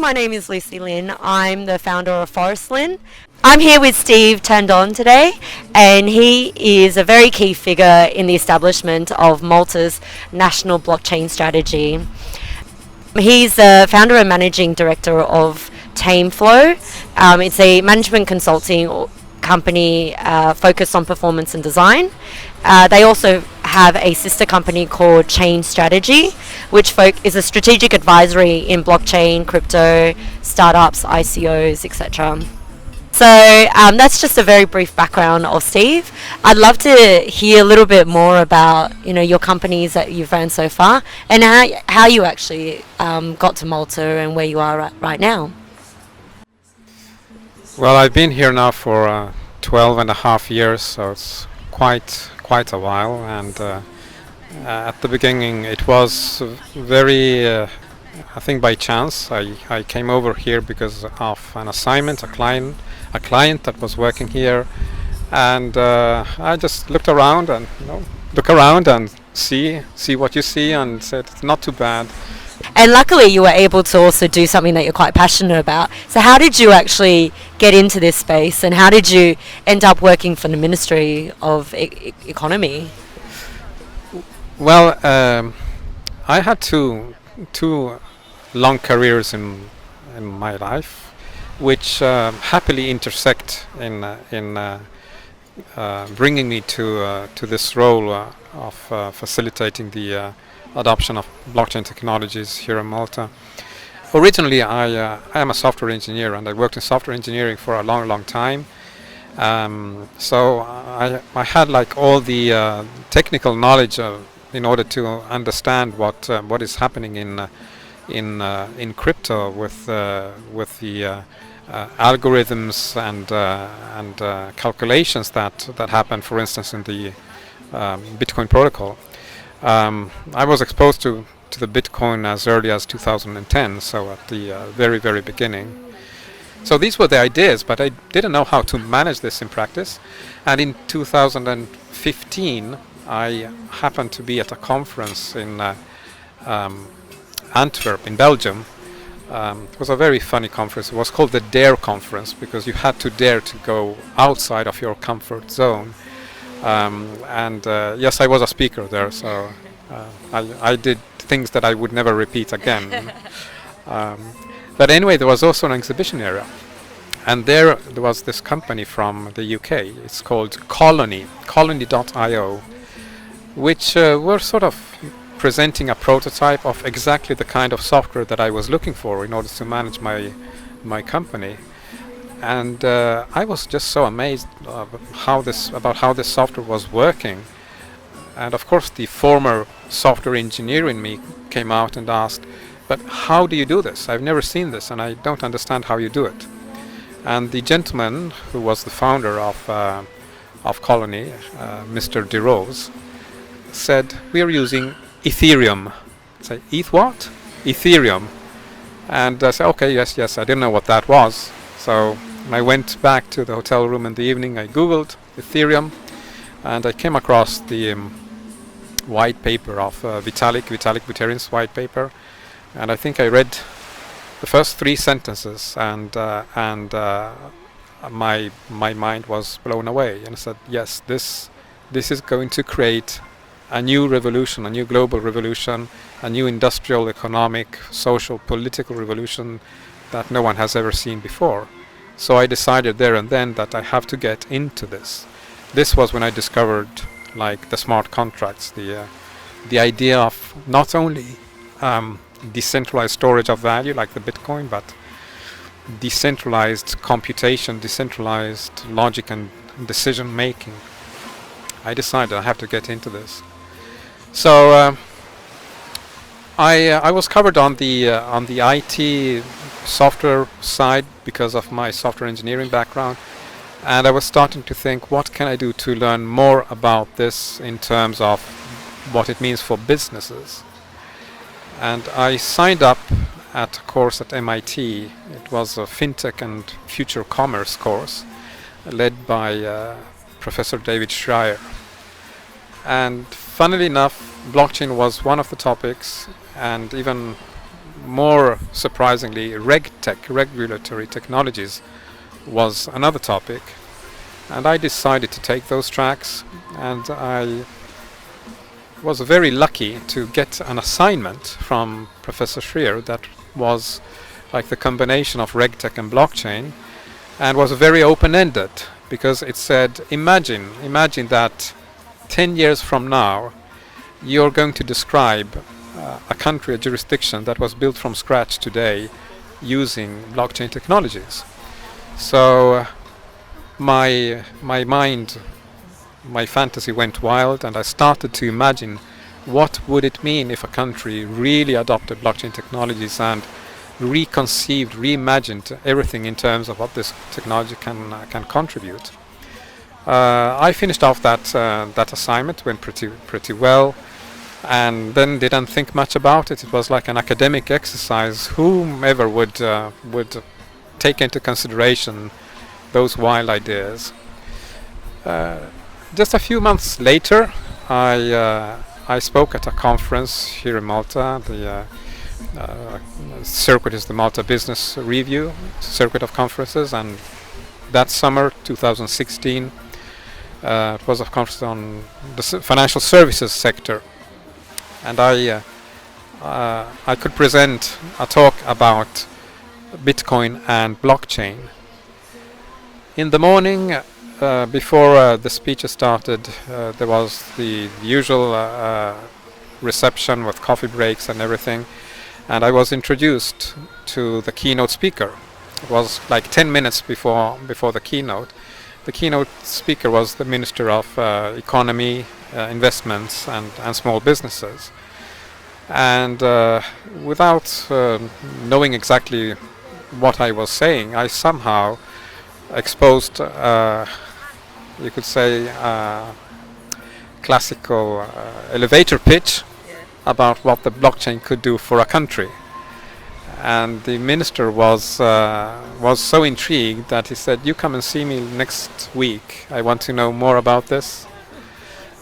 my name is Lucy Lynn. I'm the founder of Forestlyn. I'm here with Steve Tendon today, and he is a very key figure in the establishment of Malta's national blockchain strategy. He's the founder and managing director of Teamflow. It's a management consulting company focused on performance and design. They also have a sister company called ChainStrategies, which is a strategic advisory in blockchain, crypto, startups, ICOs, etc. So that's just a very brief background of Steve. I'd love to hear a little bit more about your companies that you've run so far and how you actually got to Malta and where you are right now. Well, I've been here now for 12 and a half years, so it's quite a while. And at the beginning, it was very, I think, by chance. I came over here because of an assignment, a client that was working here, and I just looked around and see what you see, and said it's not too bad. And luckily you were able to also do something that you're quite passionate about. So how did you actually get into this space, and how did you end up working for the Ministry of Economy? Well, I had two long careers in my life, which happily intersect in bringing me to this role of facilitating the adoption of blockchain technologies here in Malta. Originally, I am a software engineer, and I worked in software engineering for a long time. So I had like all the technical knowledge in order to understand what is happening in crypto with the algorithms and calculations that happen, for instance, in the Bitcoin protocol. I was exposed to the Bitcoin as early as 2010, so at the very beginning. So these were the ideas, but I didn't know how to manage this in practice. And in 2015, I happened to be at a conference in Antwerp, in Belgium. It was a very funny conference. It was called the DARE conference, because you had to dare to go outside of your comfort zone. Yes, I was a speaker there, so I did things that I would never repeat again. But anyway, there was also an exhibition area, and there was this company from the UK. It's called Colony.io, which were sort of presenting a prototype of exactly the kind of software that I was looking for in order to manage my company. And I was just so amazed about how this software was working. And of course, the former software engineer in me came out and asked, "But how do you do this? I've never seen this, and I don't understand how you do it." And the gentleman who was the founder of Colony, Mr. DeRose, said, "We are using Ethereum." I said, "ETH what?" "Ethereum." And I said, "Okay, yes, I didn't know what that was." So I went back to the hotel room in the evening. I googled Ethereum, and I came across the white paper of Vitalik Buterin's white paper, and I think I read the first 3 sentences, and my mind was blown away, and I said, "Yes, this is going to create a new revolution, a new global revolution, a new industrial, economic, social, political revolution that no one has ever seen before." So I decided there and then that I have to get into this. This was when I discovered like the smart contracts, the idea of not only decentralized storage of value like the Bitcoin, but decentralized computation, decentralized logic and decision making. I decided I have to get into this. So I was covered on the IT software side because of my software engineering background, and I was starting to think, what can I do to learn more about this in terms of what it means for businesses? And I signed up at a course at MIT. It was a FinTech and Future Commerce course led by Professor David Schreier. And funnily enough, blockchain was one of the topics, and even more surprisingly, RegTech, regulatory technologies, was another topic. And I decided to take those tracks, and I was very lucky to get an assignment from Professor Schrier that was like the combination of RegTech and blockchain, and was very open-ended, because it said, imagine that 10 years from now you're going to describe a country, a jurisdiction that was built from scratch today using blockchain technologies. So my mind, my fantasy went wild, and I started to imagine what would it mean if a country really adopted blockchain technologies and reconceived, reimagined everything in terms of what this technology can contribute. I finished off that assignment, went pretty well, and then didn't think much about it. It was like an academic exercise. Whomever would take into consideration those wild ideas. Just a few months later, I spoke at a conference here in Malta. The circuit is the Malta Business Review circuit of conferences, and that summer 2016 it was a conference on the financial services sector, and I could present a talk about Bitcoin and blockchain. In the morning, before the speeches started, there was the usual reception with coffee breaks and everything, and I was introduced to the keynote speaker. It was like 10 minutes before the keynote. The keynote speaker was the Minister of Economy, Investments and Small Businesses. And without knowing exactly what I was saying, I somehow exposed, you could say, classical elevator pitch about what the blockchain could do for a country. And the minister was so intrigued that he said, "You come and see me next week. I want to know more about this."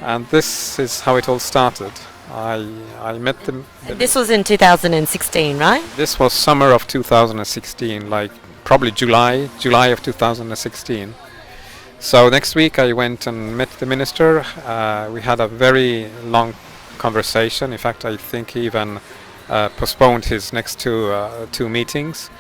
And this is how it all started. I met them. This was in 2016, right? This was summer of 2016, like probably July of 2016. So next week I went and met the minister. We had a very long conversation. In fact, I think he even postponed his next two meetings.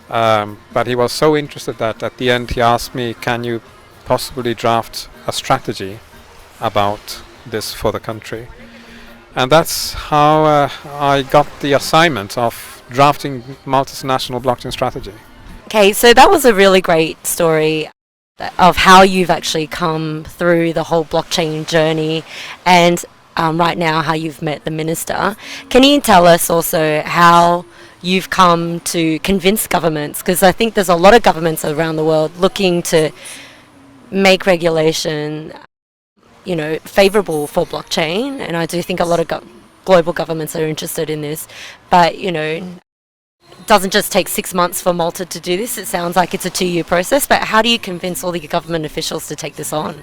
But he was so interested that at the end he asked me, "Can you possibly draft a strategy about this for the country?" And that's how I got the assignment of drafting Malta's national blockchain strategy. Okay, so that was a really great story of how you've actually come through the whole blockchain journey, and right now how you've met the minister. Can you tell us also how you've come to convince governments? Because I think there's a lot of governments around the world looking to make regulation favourable for blockchain, and I do think a lot of global governments are interested in this, but it doesn't just take 6 months for Malta to do this. It sounds like it's a 2-year process, but how do you convince all the government officials to take this on?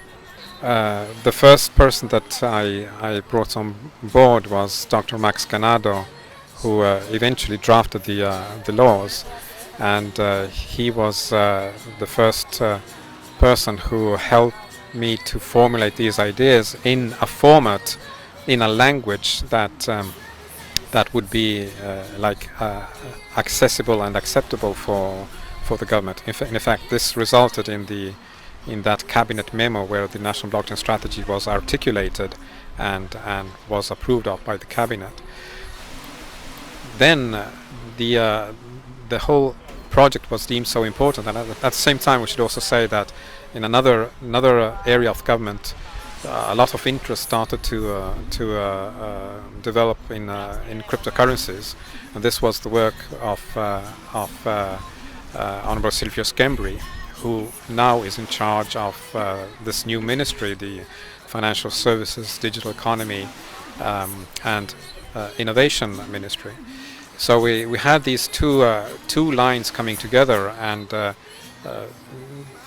The first person that I brought on board was Dr. Max Ganado, who eventually drafted the laws, and he was the first person who helped me to formulate these ideas in a format, in a language that would be accessible and acceptable for the government. In fact, this resulted in that cabinet memo where the national blockchain strategy was articulated and was approved of by the cabinet. Then the whole project was deemed so important, and at the same time we should also say that in another area of government, a lot of interest started to develop in cryptocurrencies, and this was the work of Honorable Silvio Schembri, who now is in charge of this new ministry, the Financial Services, Digital Economy and Innovation Ministry. So we had these two lines coming together, and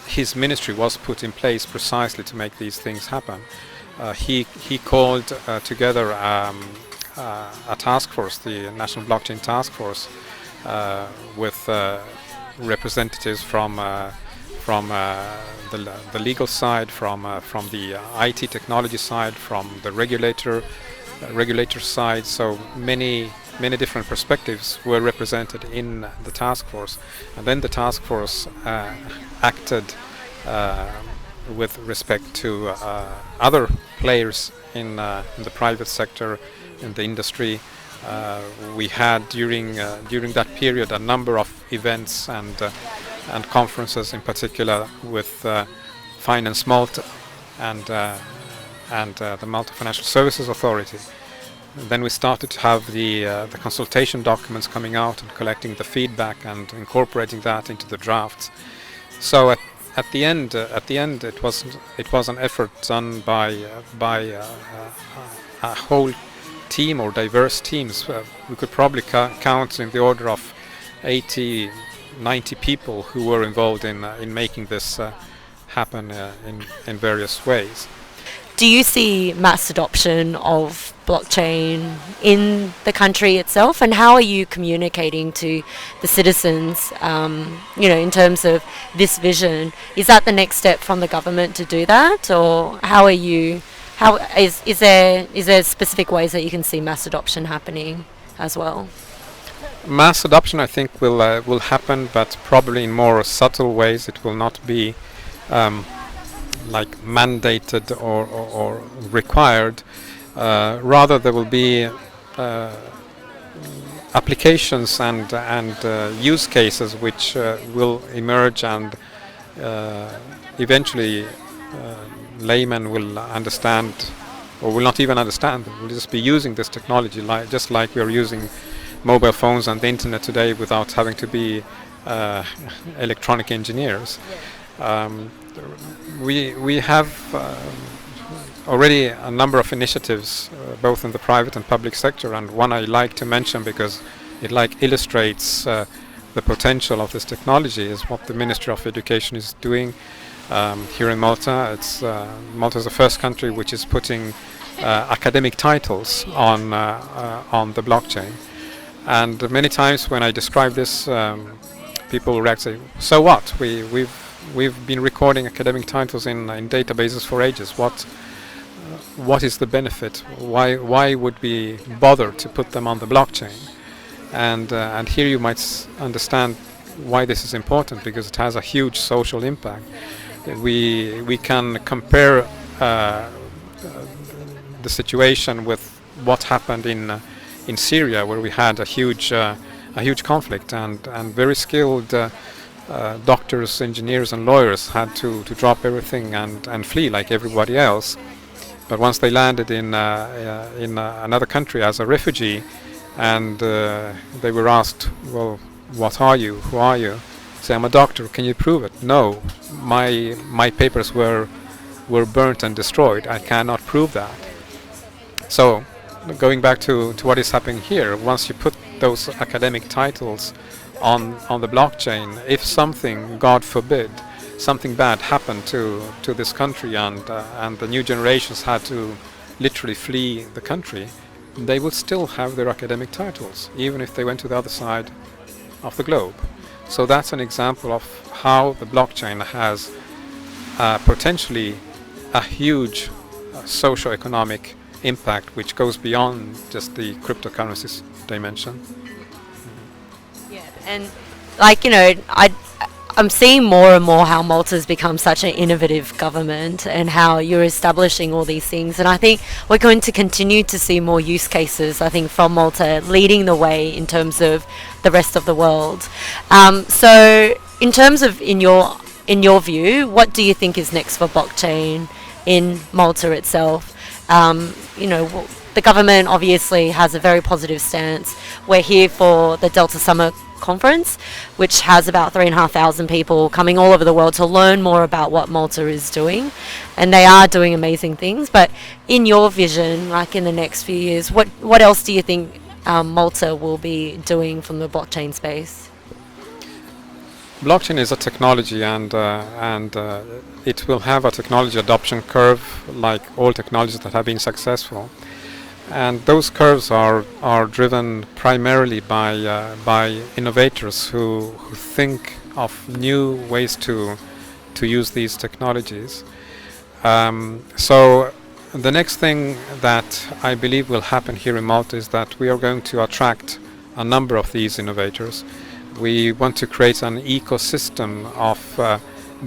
his ministry was put in place precisely to make these things happen. He called together a task force, the National Blockchain Task Force, with representatives from the legal side, from the IT technology side, from the regulator side. So many different perspectives were represented in the task force, and then the task force acted with respect to other players in the private sector, in the industry. We had during that period a number of events and conferences, in particular with Finance Malta and the Malta Financial Services Authority. And then we started to have the consultation documents coming out and collecting the feedback and incorporating that into the drafts. So at the end, it was an effort done by a whole team, or diverse teams. We could probably count in the order of 80, 90 people who were involved in making this happen in various ways. Do you see mass adoption of blockchain in the country itself, and how are you communicating to the citizens, in terms of this vision? Is that the next step from the government to do that, or how are you? How is there specific ways that you can see mass adoption happening as well? Mass adoption, I think, will happen, but probably in more subtle ways. It will not be like mandated or required. Rather, there will be applications and use cases which will emerge, and eventually laymen will understand, or will not even understand. Will just be using this technology, just like we are using mobile phones and the internet today, without having to be electronic engineers. We have already a number of initiatives, both in the private and public sector, and one I like to mention because it illustrates the potential of this technology is what the Ministry of Education is doing here in Malta. Malta is the first country which is putting academic titles on the blockchain, and many times when I describe this, people react, say, "So what? We've been recording academic titles in databases for ages. What is the benefit? Why would we bother to put them on the blockchain?" And here you might understand why this is important, because it has a huge social impact. We can compare the situation with what happened in Syria, where we had a huge conflict, and very skilled doctors, engineers, and lawyers had to drop everything and flee like everybody else. But once they landed in another country as a refugee, and they were asked, "Well, what are you? Who are you?" Say, "I'm a doctor. Can you prove it?" "No, my papers were burnt and destroyed. I cannot prove that." So, going back to what is happening here, once you put those academic titles on the blockchain, if something, God forbid, something bad happened to this country, and the new generations had to literally flee the country, they would still have their academic titles, even if they went to the other side of the globe. So that's an example of how the blockchain has potentially a huge socio-economic impact, which goes beyond just the cryptocurrencies dimension. Yeah, and I'm seeing more and more how Malta's become such an innovative government, and how you're establishing all these things. And I think we're going to continue to see more use cases, I think, from Malta leading the way in terms of the rest of the world. So in terms of, in your view, what do you think is next for blockchain in Malta itself? The government obviously has a very positive stance. We're here for the Delta Summer Conference, which has about 3,500 people coming all over the world to learn more about what Malta is doing, and they are doing amazing things. But in your vision, like in the next few years, what else do you think Malta will be doing from the blockchain space? Blockchain is a technology, and it will have a technology adoption curve like all technologies that have been successful. and those curves are driven primarily by innovators who think of new ways to use these technologies. So the next thing that I believe will happen here in Malta is that we are going to attract a number of these innovators. We want to create an ecosystem of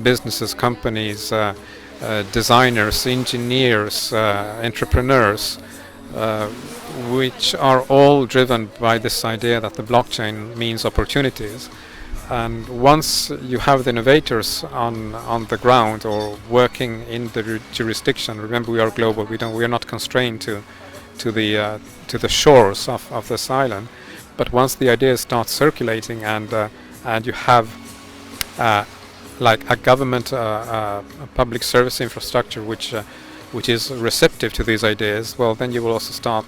businesses, companies, designers, engineers, entrepreneurs, which are all driven by this idea that the blockchain means opportunities. And once you have the innovators on the ground or working in the jurisdiction, remember we are global. We are not constrained to the shores of this island. But once the ideas start circulating and you have like a government, a public service infrastructure which is receptive to these ideas, well, then you will also start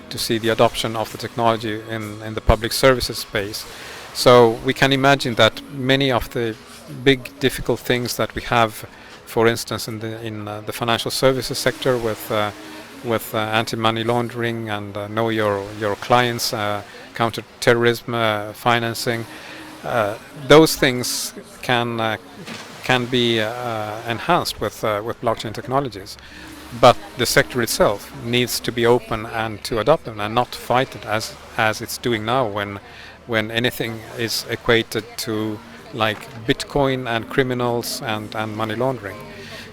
to see the adoption of the technology in the public services space. So we can imagine that many of the big difficult things that we have, for instance, in the financial services sector with anti-money laundering and know your clients, counter-terrorism financing, those things can be enhanced with blockchain technologies. But the sector itself needs to be open and to adopt them and not fight it as it's doing now when anything is equated to like Bitcoin and criminals and money laundering.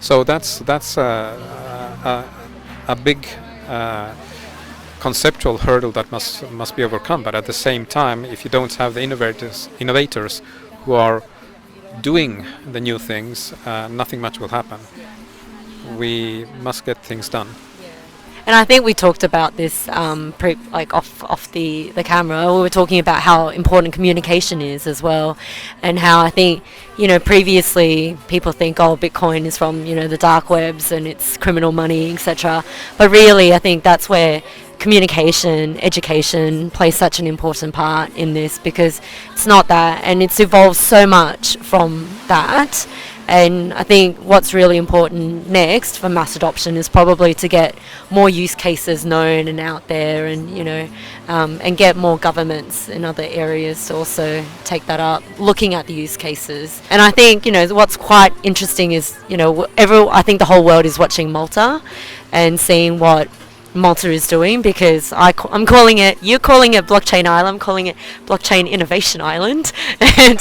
So that's a big conceptual hurdle that must be overcome. But at the same time, if you don't have the innovators who are doing the new things, nothing much will happen. We must get things done. And I think we talked about this off the camera. We were talking about how important communication is as well, and how I think, previously people think, oh, Bitcoin is from, the dark webs and it's criminal money, etc. But really, I think that's where communication, education plays such an important part in this, because it's not that, and it's evolved so much from that. And I think what's really important next for mass adoption is probably to get more use cases known and out there, and and get more governments in other areas to also take that up, looking at the use cases. And I think what's quite interesting is I think the whole world is watching Malta and seeing what Malta is doing, because I'm calling it, you're calling it Blockchain Island, I'm calling it Blockchain Innovation Island, and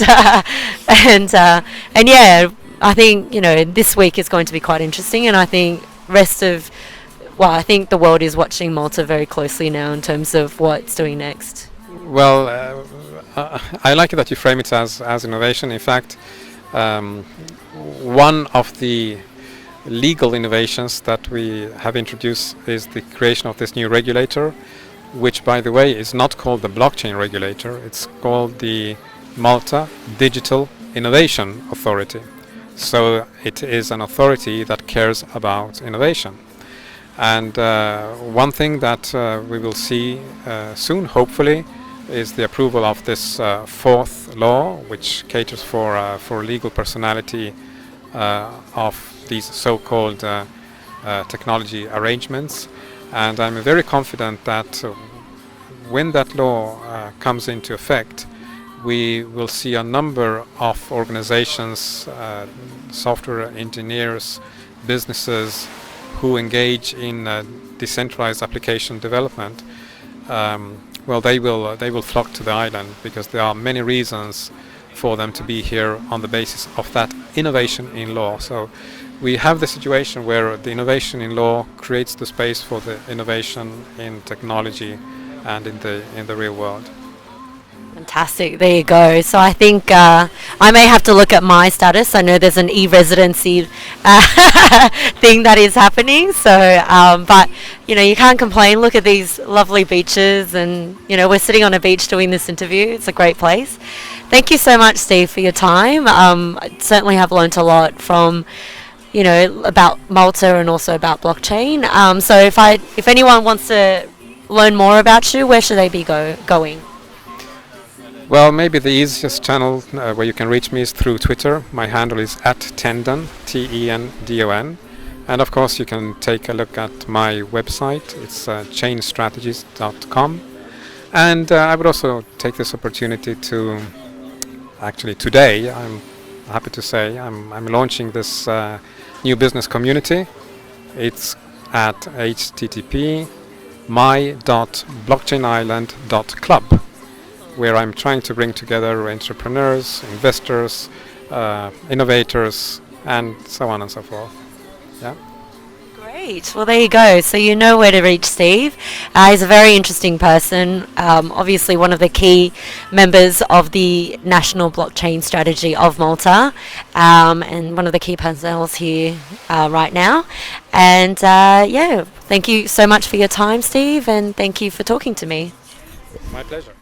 yeah. I think this week is going to be quite interesting, and I think I think the world is watching Malta very closely now in terms of what it's doing next. Well, I like it that you frame it as innovation. In fact, one of the legal innovations that we have introduced is the creation of this new regulator, which, by the way, is not called the blockchain regulator. It's called the Malta Digital Innovation Authority. So it is an authority that cares about innovation. And one thing that we will see soon, hopefully, is the approval of this fourth law, which caters for legal personality of these so-called technology arrangements. And I'm very confident that when that law comes into effect, we will see a number of organizations, software engineers, businesses who engage in decentralized application development. Well, they will flock to the island, because there are many reasons for them to be here on the basis of that innovation in law. So we have the situation where the innovation in law creates the space for the innovation in technology and in the real world. Fantastic, there you go. So I think I may have to look at my status. I know there's an e-residency thing that is happening, so but you can't complain. Look at these lovely beaches, and we're sitting on a beach doing this interview. It's a great place. Thank you so much, Steve, for your time. I certainly have learnt a lot from about Malta and also about blockchain. So if anyone wants to learn more about you, where should they be going? Well, maybe the easiest channel where you can reach me is through Twitter. My handle is @Tendon, Tendon. And of course, you can take a look at my website. It's ChainStrategies.com. And I would also take this opportunity to, actually today, I'm happy to say, I'm launching this new business community. It's at http my.blockchainisland.club, where I'm trying to bring together entrepreneurs, investors, innovators, and so on and so forth. Yeah. Great. Well, there you go. So you know where to reach Steve. He's a very interesting person. Obviously, one of the key members of the National Blockchain Strategy of Malta, and one of the key personnel here right now. And yeah, thank you so much for your time, Steve, and thank you for talking to me. My pleasure.